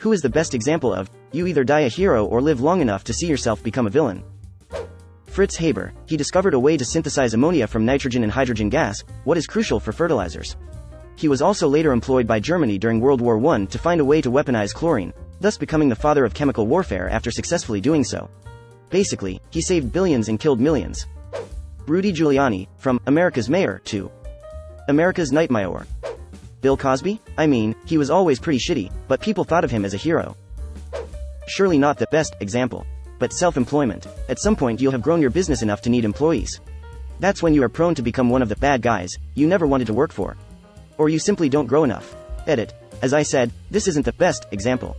Who is the best example of, you either die a hero or live long enough to see yourself become a villain? Fritz Haber. He discovered a way to synthesize ammonia from nitrogen and hydrogen gas, what is crucial for fertilizers. He was also later employed by Germany during World War I to find a way to weaponize chlorine, thus becoming the father of chemical warfare after successfully doing so. Basically, he saved billions and killed millions. Rudy Giuliani, from America's Mayor to America's Nightmayor. Bill Cosby? I mean, he was always pretty shitty, but people thought of him as a hero. Surely not the best example. But self-employment. At some point you'll have grown your business enough to need employees. That's when you are prone to become one of the bad guys you never wanted to work for. Or you simply don't grow enough. Edit. As I said, this isn't the best example.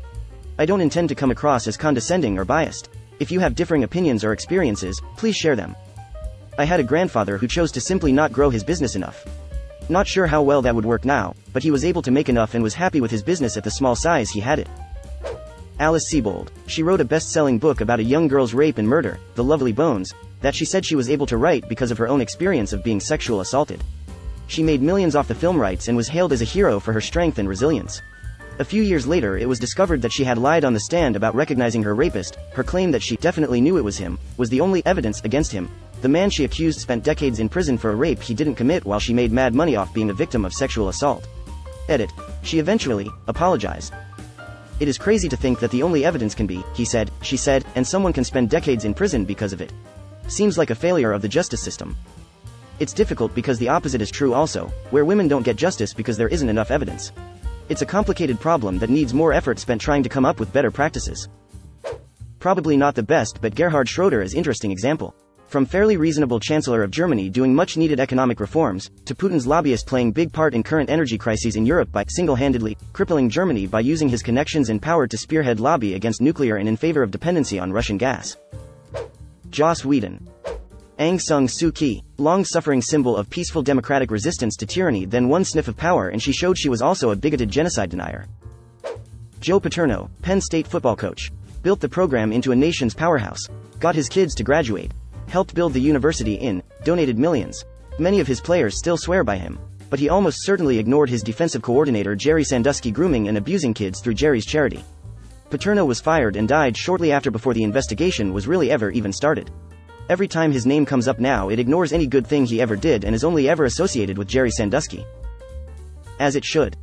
I don't intend to come across as condescending or biased. If you have differing opinions or experiences, please share them. I had a grandfather who chose to simply not grow his business enough. Not sure how well that would work now, but he was able to make enough and was happy with his business at the small size he had it. Alice Sebold. She wrote a best-selling book about a young girl's rape and murder, The Lovely Bones, that she said she was able to write because of her own experience of being sexually assaulted. She made millions off the film rights and was hailed as a hero for her strength and resilience. A few years later it was discovered that she had lied on the stand about recognizing her rapist. Her claim that she definitely knew it was him was the only evidence against him. The man she accused spent decades in prison for a rape he didn't commit while she made mad money off being a victim of sexual assault. Edit. She eventually apologized. It is crazy to think that the only evidence can be, he said, she said, and someone can spend decades in prison because of it. Seems like a failure of the justice system. It's difficult because the opposite is true also, where women don't get justice because there isn't enough evidence. It's a complicated problem that needs more effort spent trying to come up with better practices. Probably not the best, but Gerhard Schroeder is interesting example. From fairly reasonable Chancellor of Germany doing much needed economic reforms, to Putin's lobbyist playing big part in current energy crises in Europe by single-handedly crippling Germany by using his connections and power to spearhead lobby against nuclear and in favor of dependency on Russian gas. Joss Whedon. Aung San Suu Kyi, long-suffering symbol of peaceful democratic resistance to tyranny, then one sniff of power and she showed she was also a bigoted genocide denier. Joe Paterno, Penn State football coach. Built the program into a nation's powerhouse. Got his kids to graduate. Helped build the university donated millions. Many of his players still swear by him. But he almost certainly ignored his defensive coordinator Jerry Sandusky grooming and abusing kids through Jerry's charity. Paterno was fired and died shortly after before the investigation was really ever even started. Every time his name comes up now it ignores any good thing he ever did and is only ever associated with Jerry Sandusky. As it should.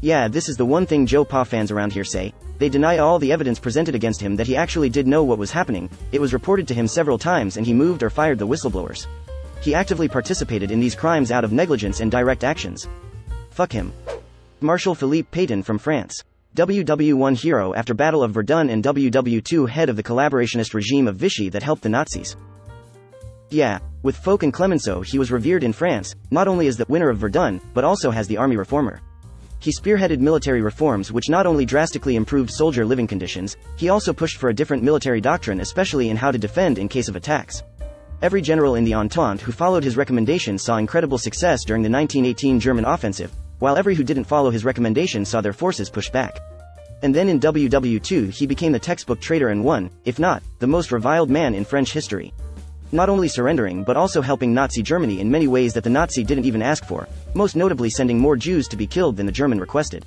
Yeah, this is the one thing Joe Pa fans around here say. They deny all the evidence presented against him that he actually did know what was happening. It was reported to him several times and he moved or fired the whistleblowers. He actively participated in these crimes out of negligence and direct actions. Fuck him. Marshal Philippe Pétain from France. WW1 hero after Battle of Verdun and WW2 head of the collaborationist regime of Vichy that helped the Nazis. Yeah, with Foch and Clemenceau he was revered in France, not only as the winner of Verdun, but also as the army reformer. He spearheaded military reforms which not only drastically improved soldier living conditions, he also pushed for a different military doctrine especially in how to defend in case of attacks. Every general in the Entente who followed his recommendations saw incredible success during the 1918 German offensive, while every who didn't follow his recommendations saw their forces push back. And then in WW2 he became the textbook traitor and one, if not, the most reviled man in French history. Not only surrendering but also helping Nazi Germany in many ways that the Nazi didn't even ask for, most notably sending more Jews to be killed than the German requested.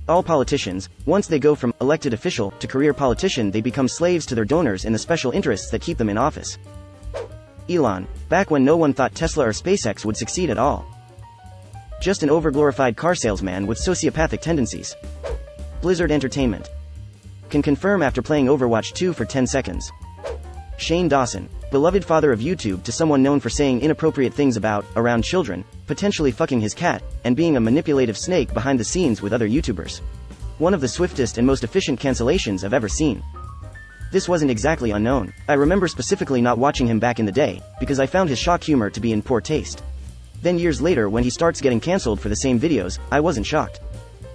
All politicians, once they go from elected official to career politician, they become slaves to their donors and the special interests that keep them in office. Elon, back when no one thought Tesla or SpaceX would succeed at all. Just an overglorified car salesman with sociopathic tendencies. Blizzard Entertainment. Can confirm after playing Overwatch 2 for 10 seconds. Shane Dawson, beloved father of YouTube to someone known for saying inappropriate things around children, potentially fucking his cat, and being a manipulative snake behind the scenes with other YouTubers. One of the swiftest and most efficient cancellations I've ever seen. This wasn't exactly unknown. I remember specifically not watching him back in the day, because I found his shock humor to be in poor taste. Then years later when he starts getting cancelled for the same videos, I wasn't shocked.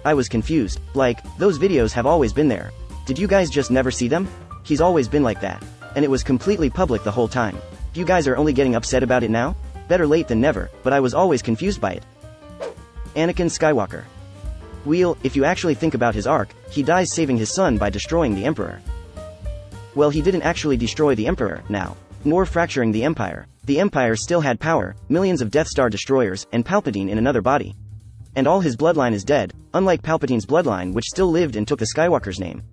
I was confused. Like, those videos have always been there. Did you guys just never see them? He's always been like that. And it was completely public the whole time. You guys are only getting upset about it now? Better late than never, but I was always confused by it. Anakin Skywalker. Well, if you actually think about his arc, he dies saving his son by destroying the Emperor. Well, he didn't actually destroy the Emperor, now, nor fracturing the Empire. The Empire still had power, millions of Death Star destroyers, and Palpatine in another body. And all his bloodline is dead, unlike Palpatine's bloodline which still lived and took the Skywalker's name.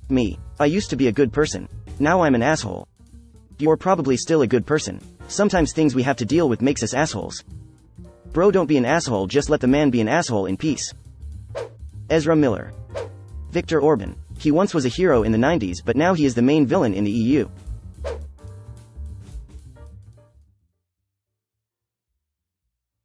Me. I used to be a good person. Now I'm an asshole. You're probably still a good person. Sometimes things we have to deal with makes us assholes. Bro, don't be an asshole, just let the man be an asshole in peace. Ezra Miller. Viktor Orban. He once was a hero in the 90s, but now he is the main villain in the EU.